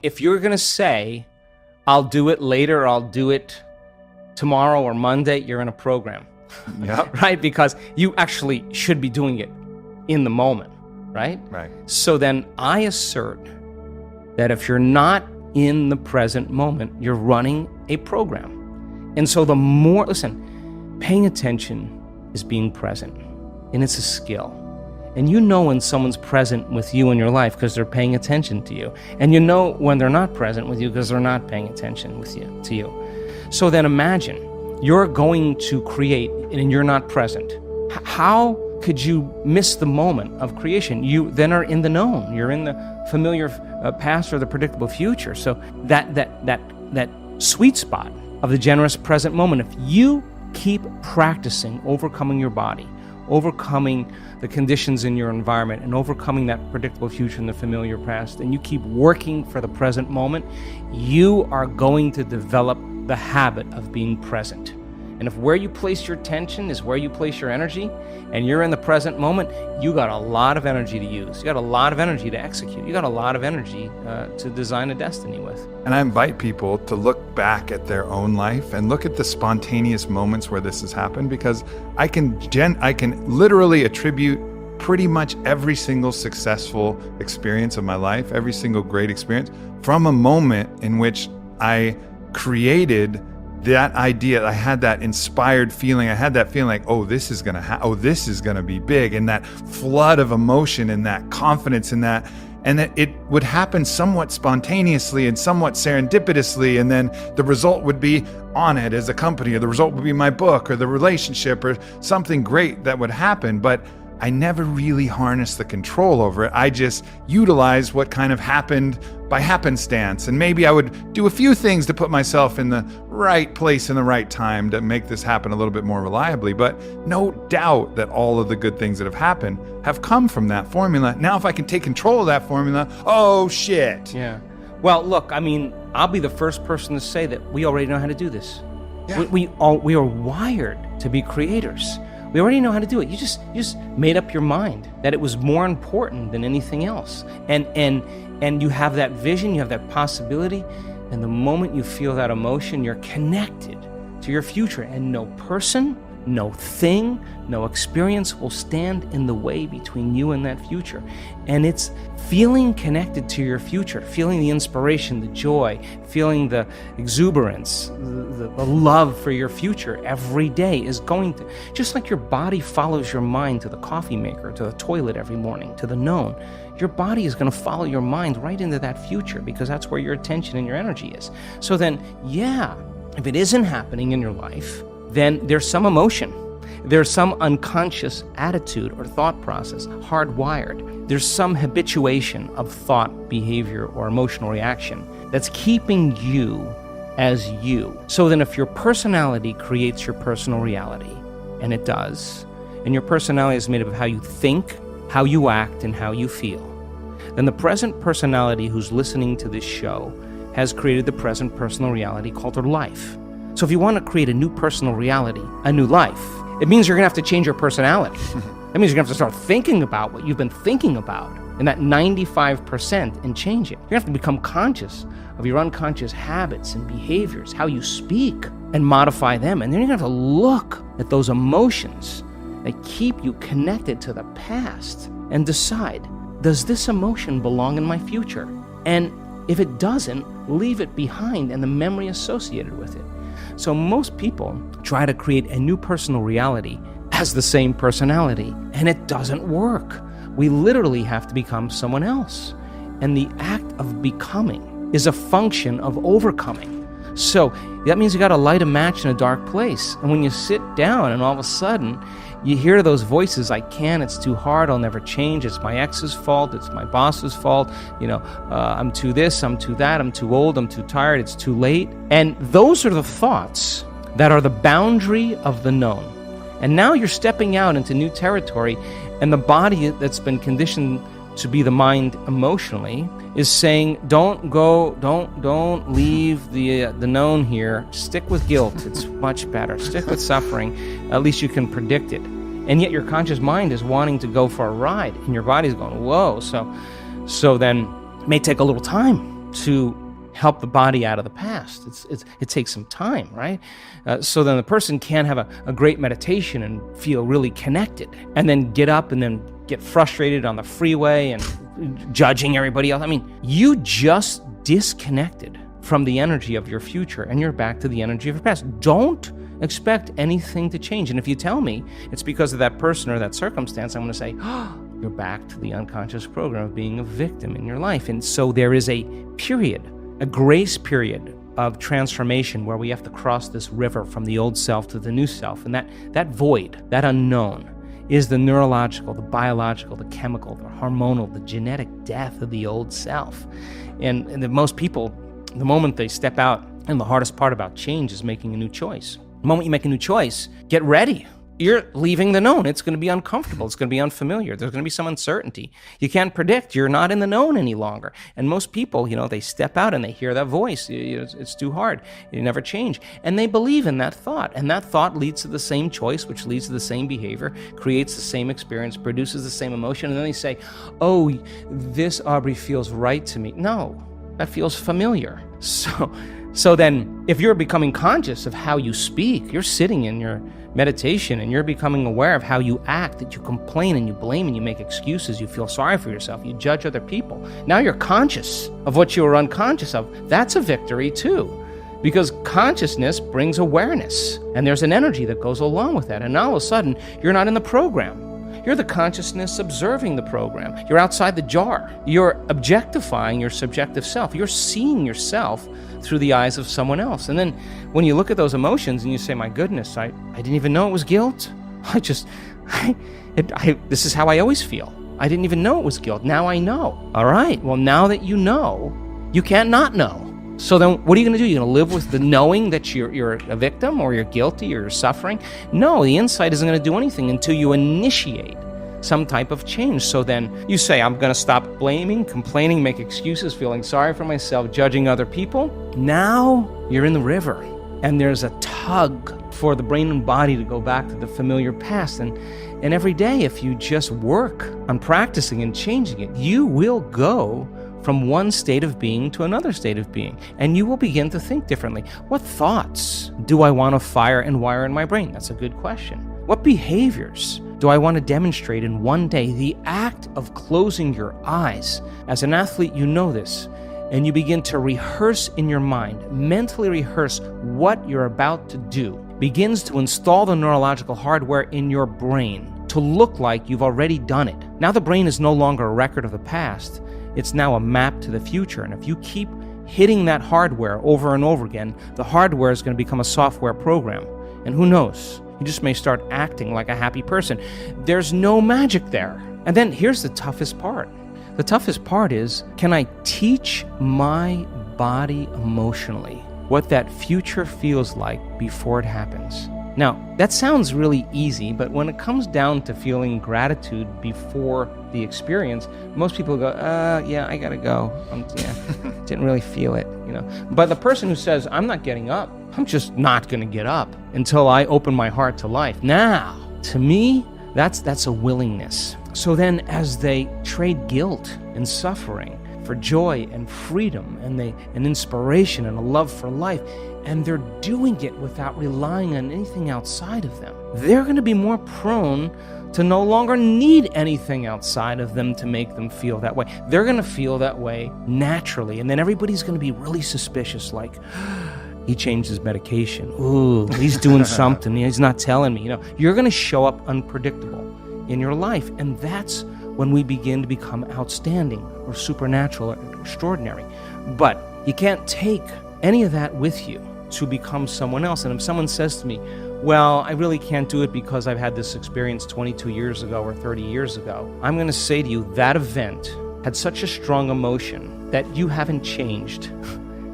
If you're going to say, I'll do it later, I'll do it tomorrow or Monday, you're in a program. Yep. Right? Because you actually should be doing it in the moment, right? Right. So then I assert that if you're not in the present moment, you're running a program. And so the more, listen, paying attention is being present, and it's a skill. And you know when someone's present with you in your life because they're paying attention to you. And you know when they're not present with you because they're not paying attention to you. So then imagine you're going to create and you're not present. How could you miss the moment of creation? You then are in the known. You're in the familiar past or the predictable future. So that sweet spot of the generous present moment, if you keep practicing overcoming your body, overcoming the conditions in your environment, and overcoming that predictable future and the familiar past, and you keep working for the present moment, you are going to develop the habit of being present. And if where you place your attention is where you place your energy, and you're in the present moment, you got a lot of energy to use. You got a lot of energy to execute. You got a lot of energy to design a destiny with. And I invite people to look back at their own life and look at the spontaneous moments where this has happened, because I can literally attribute pretty much every single successful experience of my life, every single great experience, from a moment in which I created that idea. I had that inspired feeling. I had that feeling like, oh, this is gonna be big, and that flood of emotion and that confidence in that, and that it would happen somewhat spontaneously and somewhat serendipitously, and then the result would be on it as a company, or the result would be my book or the relationship or something great that would happen. But I never really harnessed the control over it. I just utilized what kind of happened by happenstance. And maybe I would do a few things to put myself in the right place in the right time to make this happen a little bit more reliably. But no doubt that all of the good things that have happened have come from that formula. Now, if I can take control of that formula, oh shit. Yeah. Well, look, I mean, I'll be the first person to say that we already know how to do this. Yeah. We are wired to be creators. We already know how to do it. You just made up your mind that it was more important than anything else. And you have that vision, you have that possibility, and the moment you feel that emotion, you're connected to your future, and no person, no thing, no experience will stand in the way between you and that future. And it's feeling connected to your future, feeling the inspiration, the joy, feeling the exuberance, the love for your future every day is going to, just like your body follows your mind to the coffee maker, to the toilet every morning, to the known, your body is going to follow your mind right into that future, because that's where your attention and your energy is. So then, yeah, if it isn't happening in your life, then there's some emotion. There's some unconscious attitude or thought process, hardwired. There's some habituation of thought, behavior, or emotional reaction that's keeping you as you. So then if your personality creates your personal reality, and it does, and your personality is made up of how you think, how you act, and how you feel, then the present personality who's listening to this show has created the present personal reality called their life. So if you want to create a new personal reality, a new life, it means you're going to have to change your personality. That means you're going to have to start thinking about what you've been thinking about, and that 95%, and change it. You're going to have to become conscious of your unconscious habits and behaviors, how you speak, and modify them. And then you're going to have to look at those emotions that keep you connected to the past and decide, does this emotion belong in my future? And if it doesn't, leave it behind and the memory associated with it. So most people try to create a new personal reality as the same personality, and it doesn't work. We literally have to become someone else. And the act of becoming is a function of overcoming. So that means you got to light a match in a dark place. And when you sit down and all of a sudden you hear those voices, I can't, it's too hard, I'll never change, it's my ex's fault, it's my boss's fault, I'm too this, I'm too that, I'm too old, I'm too tired, it's too late. And those are the thoughts that are the boundary of the known. And now you're stepping out into new territory, and the body that's been conditioned to be the mind emotionally is saying, don't leave the known here. Stick with guilt. It's much better. Stick with suffering. At least you can predict it. And yet your conscious mind is wanting to go for a ride, and your body's going, whoa. So then it may take a little time. to help the body out of the past. It takes some time, right? So then the person can have a great meditation and feel really connected, and then get up and then get frustrated on the freeway and judging everybody else. I mean, you just disconnected from the energy of your future, and you're back to the energy of your past. Don't expect anything to change. And if you tell me it's because of that person or that circumstance, I'm going to say, oh, you're back to the unconscious program of being a victim in your life. And so there is a period, a grace period of transformation where we have to cross this river from the old self to the new self. And that void, that unknown, is the neurological, the biological, the chemical, the hormonal, the genetic death of the old self. And most people, the moment they step out, and the hardest part about change is making a new choice. The moment you make a new choice, get ready. You're leaving the known. It's going to be uncomfortable. It's going to be unfamiliar. There's going to be some uncertainty. You can't predict. You're not in the known any longer. And most people, they step out and they hear that voice. It's too hard. You never change. And they believe in that thought. And that thought leads to the same choice, which leads to the same behavior, creates the same experience, produces the same emotion. And then they say, oh, this, Aubrey, feels right to me. No, that feels familiar. So then, if you're becoming conscious of how you speak, you're sitting in your meditation and you're becoming aware of how you act, that you complain and you blame and you make excuses, you feel sorry for yourself, you judge other people. Now you're conscious of what you were unconscious of. That's a victory too, because consciousness brings awareness, and there's an energy that goes along with that. And now all of a sudden, you're not in the program. You're the consciousness observing the program. You're outside the jar. You're objectifying your subjective self. You're seeing yourself through the eyes of someone else. And then when you look at those emotions and you say, my goodness, I didn't even know it was guilt. This is how I always feel. I didn't even know it was guilt. Now I know. All right. Well, now that you know, you can't not know. So then what are you going to do? You're going to live with the knowing that you're a victim, or you're guilty, or you're suffering? No, the insight isn't going to do anything until you initiate some type of change. So then you say, I'm going to stop blaming, complaining, make excuses, feeling sorry for myself, judging other people. Now you're in the river, and there's a tug for the brain and body to go back to the familiar past. And every day, if you just work on practicing and changing it, you will go from one state of being to another state of being, and you will begin to think differently. What thoughts do I want to fire and wire in my brain? That's a good question. What behaviors do I want to demonstrate in one day? The act of closing your eyes. As an athlete, you know this, and you begin to rehearse in your mind, mentally rehearse what you're about to do, begins to install the neurological hardware in your brain to look like you've already done it. Now the brain is no longer a record of the past. It's now a map to the future. And if you keep hitting that hardware over and over again, the hardware is going to become a software program. And who knows? You just may start acting like a happy person. There's no magic there. And then here's the toughest part. The toughest part is, can I teach my body emotionally what that future feels like before it happens? Now, that sounds really easy, but when it comes down to feeling gratitude before the experience, most people go, yeah, I gotta go. Didn't really feel it, But the person who says, I'm not getting up, I'm just not gonna get up until I open my heart to life. Now, to me, that's a willingness. So then as they trade guilt and suffering for joy and freedom and inspiration and a love for life, and they're doing it without relying on anything outside of them, they're going to be more prone to no longer need anything outside of them to make them feel that way. They're going to feel that way naturally, and then everybody's going to be really suspicious, like, he changed his medication. Ooh, he's doing something. He's not telling me. You're going to show up unpredictable in your life, and that's when we begin to become outstanding or supernatural or extraordinary. But you can't take any of that with you to become someone else. And if someone says to me, well, I really can't do it because I've had this experience 22 years ago or 30 years ago, I'm going to say to you, that event had such a strong emotion that you haven't changed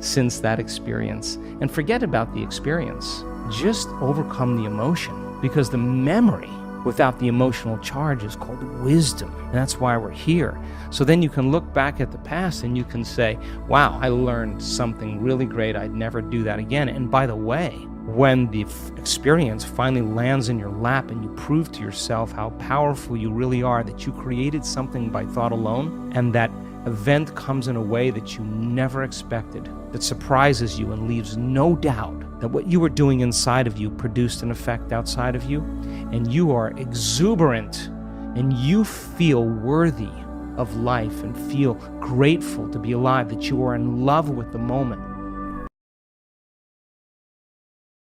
since that experience. And forget about the experience. Just overcome the emotion, because the memory without the emotional charge is called wisdom. And that's why we're here. So then you can look back at the past and you can say, wow, I learned something really great. I'd never do that again. And by the way, when the experience finally lands in your lap and you prove to yourself how powerful you really are, that you created something by thought alone, and that event comes in a way that you never expected, that surprises you and leaves no doubt that what you were doing inside of you produced an effect outside of you, and you are exuberant and you feel worthy of life and feel grateful to be alive, that you are in love with the moment,